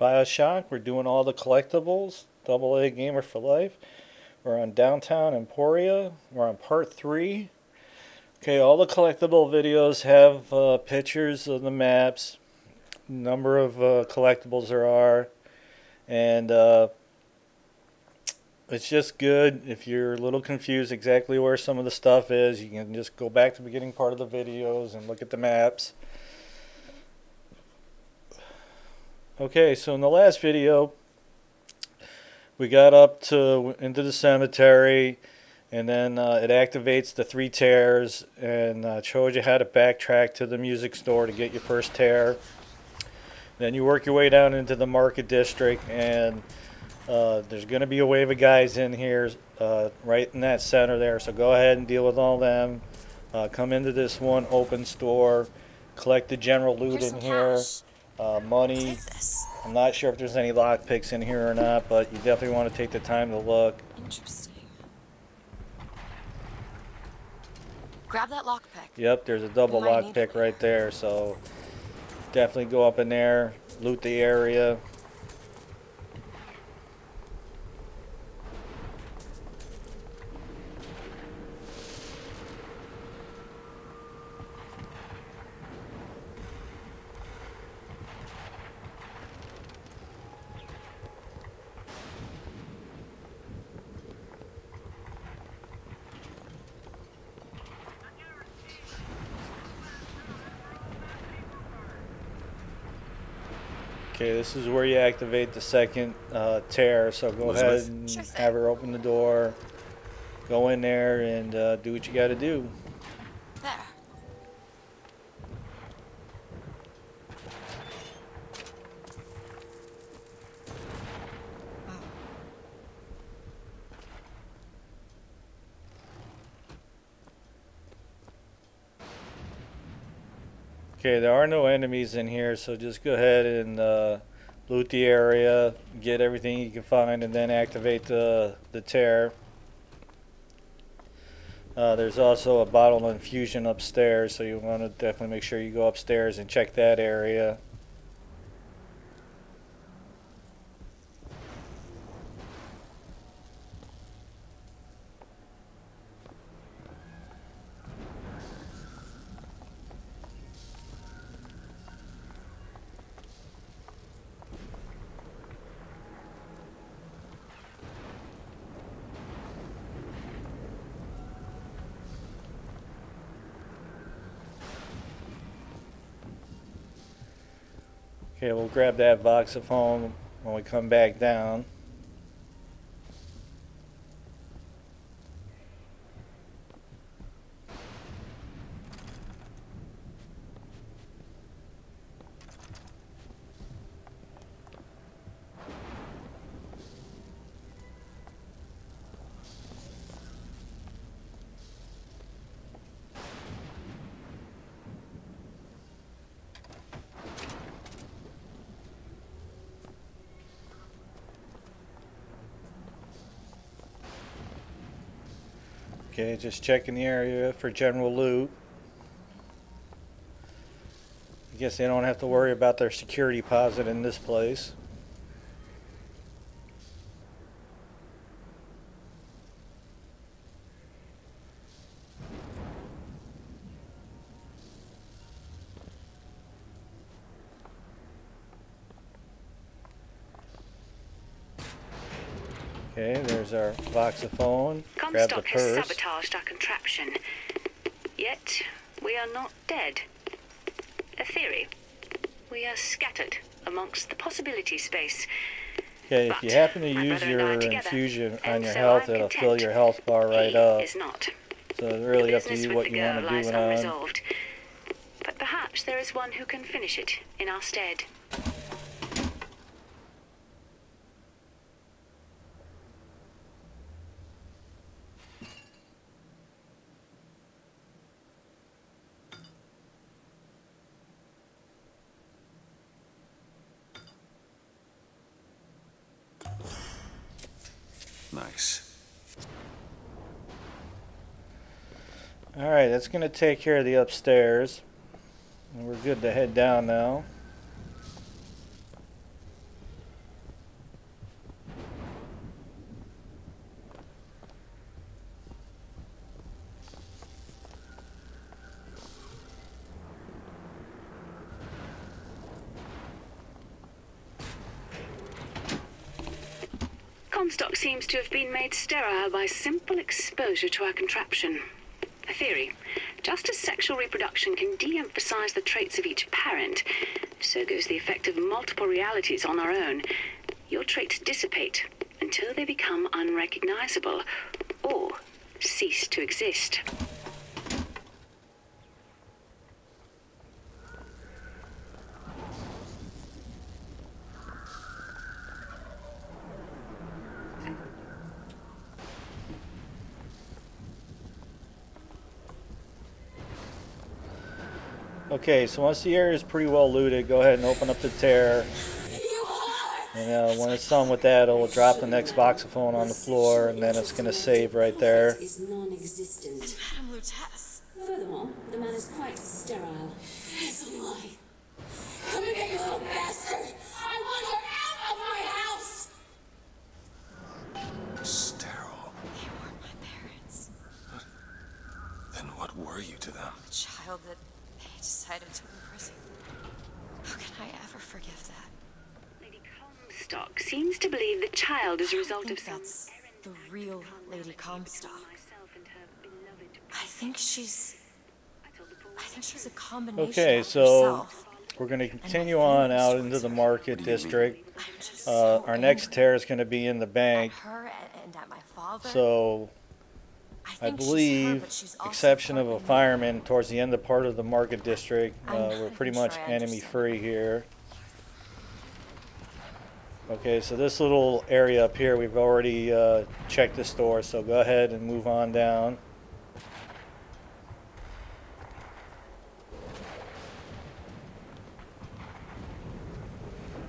Bioshock. We're doing all the collectibles. Double A gamer for life. We're on downtown Emporia. We're on part 3. Okay, all the collectible videos have pictures of the maps, number of collectibles there are, and it's just good if you're a little confused exactly where some of the stuff is. You can just go back to the beginning part of the videos and look at the maps. Okay, so in the last video, we got up to into the cemetery, and then it activates the 3 tears and shows you how to backtrack to the music store to get your first tear. Then you work your way down into the market district, and there's going to be a wave of guys in here right in that center there, so go ahead and deal with all them. Come into this one open store, collect the general loot in here. Money. I'm not sure if there's any lockpicks in here or not, but you definitely want to take the time to look. Interesting. Grab that lockpick. Yep, there's a double lockpick right there, so definitely go up in there, loot the area. Okay, this is where you activate the second tear, so go ahead and have her open the door, go in there and do what you got to do. There. Okay, there are no enemies in here, so just go ahead and loot the area, get everything you can find, and then activate the tear. There's also a bottle of infusion upstairs, so you want to definitely make sure you go upstairs and check that area. Okay, we'll grab that voxophone when we come back down. Okay, just checking the area for general loot. I guess they don't have to worry about their security deposit in this place. Okay, there's our voxophone. Grab the Comstock has purse. sabotaged our contraption. Yet, we are not dead. A theory. We are scattered amongst the possibility space. Okay, if But you happen to my use brother and I your are together, infusion on and your so health, I'm it'll fill content. your health bar right He up. is not. So it's really The up to business you with what the you girl want to do lies it on. unresolved. But perhaps there is one who can finish it in our stead. Nice. Alright, that's going to take care of the upstairs. And we're good to head down now. Comstock seems to have been made sterile by simple exposure to our contraption. A theory. Just as sexual reproduction can de-emphasize the traits of each parent, so goes the effect of multiple realities on our own. Your traits dissipate until they become unrecognizable or cease to exist. Okay, so once the area is pretty well looted, go ahead and open up the tear. And when it's done with that, it'll drop the next voxophone on the floor, and then it's going to save right there. Is non-existent. Madame Lutess. Furthermore, the man is quite sterile. It's a lie. Come here, you little bastard! I want her out of my house! Sterile. They weren't my parents. Then what were you to them? The child that they decided to imprison. How can I ever forgive that? Lady Comstock seems to believe the child is a result of some That's the real Lady Comstock. myself and her beloved. I think she's a combination Okay, of so herself. we're going to continue on out into the market district. I'm just so Our next angry tear is going to be in the at bank. her and at my father. So I think she's her, believe, but she's also exception of a partly me. fireman towards the end of part of the market district, I'm not we're pretty even much sure I enemy understand. free here. Okay, so this little area up here, we've already checked the store, so go ahead and move on down.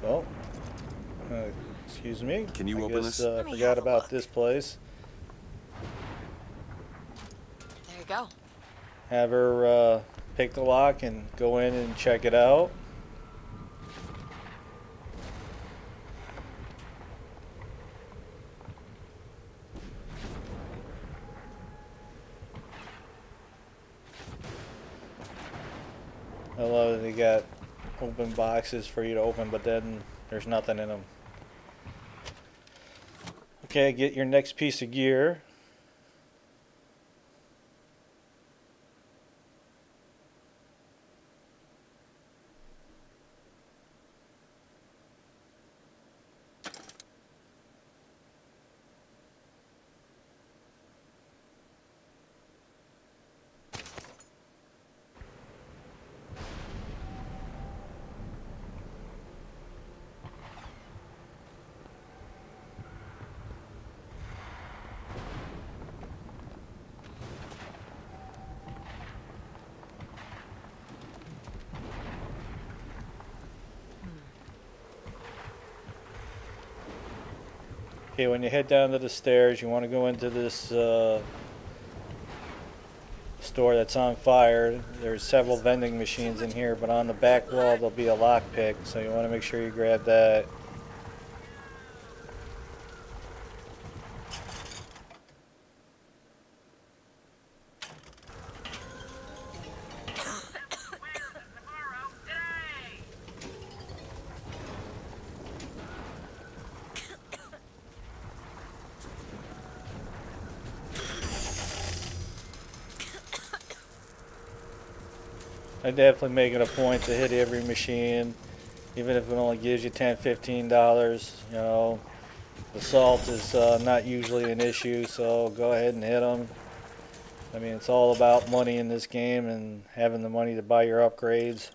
Oh, excuse me. Can you I open guess, this? Let me forgot have a about look. this place. There you go. Have her pick the lock and go in and check it out. I love that they got open boxes for you to open, but then there's nothing in them. Okay, get your next piece of gear. Okay, when you head down to the stairs, you want to go into this store that's on fire. There's several vending machines in here, but on the back wall there'll be a lockpick, so you want to make sure you grab that. I definitely make it a point to hit every machine, even if it only gives you $10, $15. You know, the salt is not usually an issue, so go ahead and hit them. I mean, it's all about money in this game and having the money to buy your upgrades.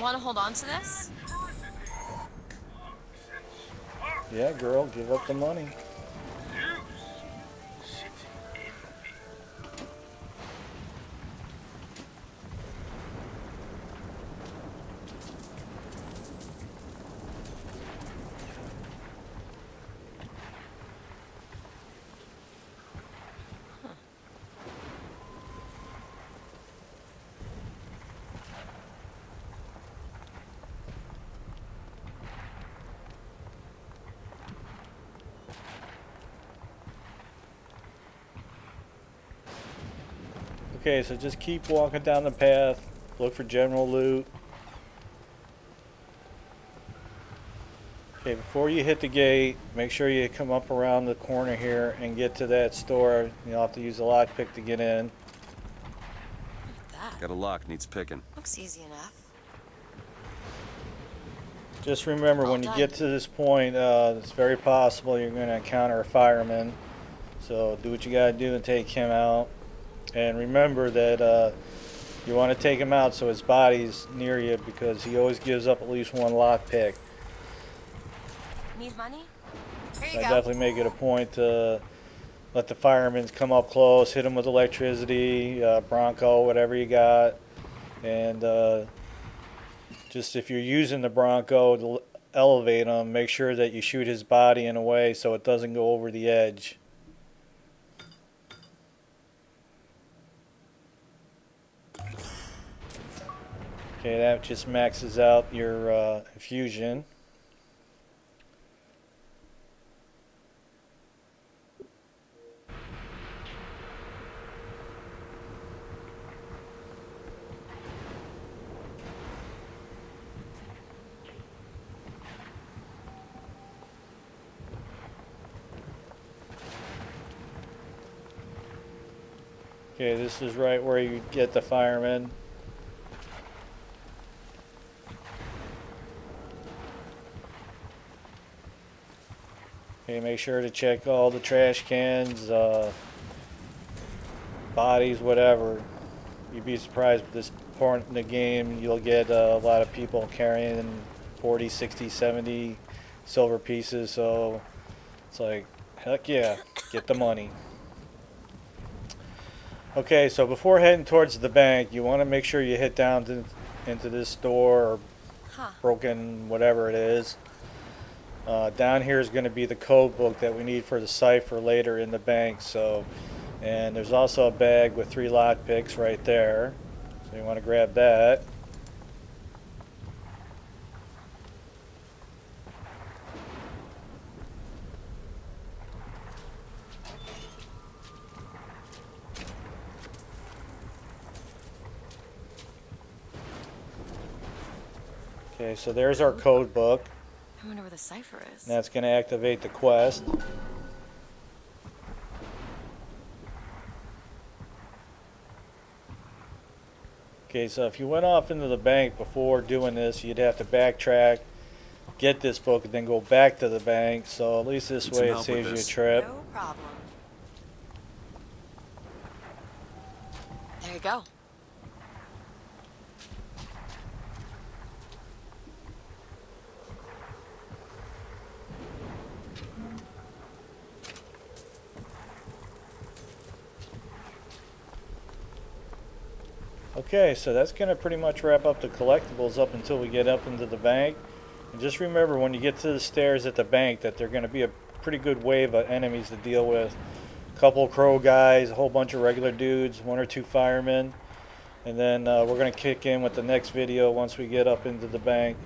Want to hold on to this? Yeah, girl, give up the money. Okay, so just keep walking down the path. Look for general loot. Okay, before you hit the gate, make sure you come up around the corner here and get to that store. You'll have to use a lockpick to get in. That Got a lock, needs picking. looks easy enough. Just remember, All when you done. get to this point, it's very possible you're going to encounter a fireman. So do what you got to do and take him out. And remember that you want to take him out so his body's near you, because he always gives up at least one lockpick. Need money? Here I you go. definitely make it a point to let the firemen come up close, hit them with electricity, Bronco, whatever you got. And just if you're using the Bronco to elevate him, make sure that you shoot his body in a way so it doesn't go over the edge. Okay, that just maxes out your infusion. Okay, this is right where you get the firemen. Okay, make sure to check all the trash cans, bodies, whatever. You'd be surprised at this point in the game, you'll get a lot of people carrying 40, 60, 70 silver pieces, so it's like, heck yeah, get the money. Okay, so before heading towards the bank, you want to make sure you hit down into this store, or broken, whatever it is. Down here is going to be the code book that we need for the cipher later in the bank. So, and there's also a bag with 3 lockpicks right there. So you want to grab that. Okay, so there's our code book. I wonder where the cipher is. That's going to activate the quest. Okay, so if you went off into the bank before doing this, you'd have to backtrack, get this book, and then go back to the bank. So at least this Need some way it help with saves you a this. trip. No problem. There you go. Okay, so that's going to pretty much wrap up the collectibles up until we get up into the bank. And just remember, when you get to the stairs at the bank, that they're going to be a pretty good wave of enemies to deal with. A couple crow guys, a whole bunch of regular dudes, 1 or 2 firemen. And then we're going to kick in with the next video once we get up into the bank.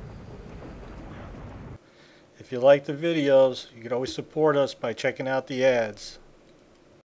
If you like the videos, you can always support us by checking out the ads.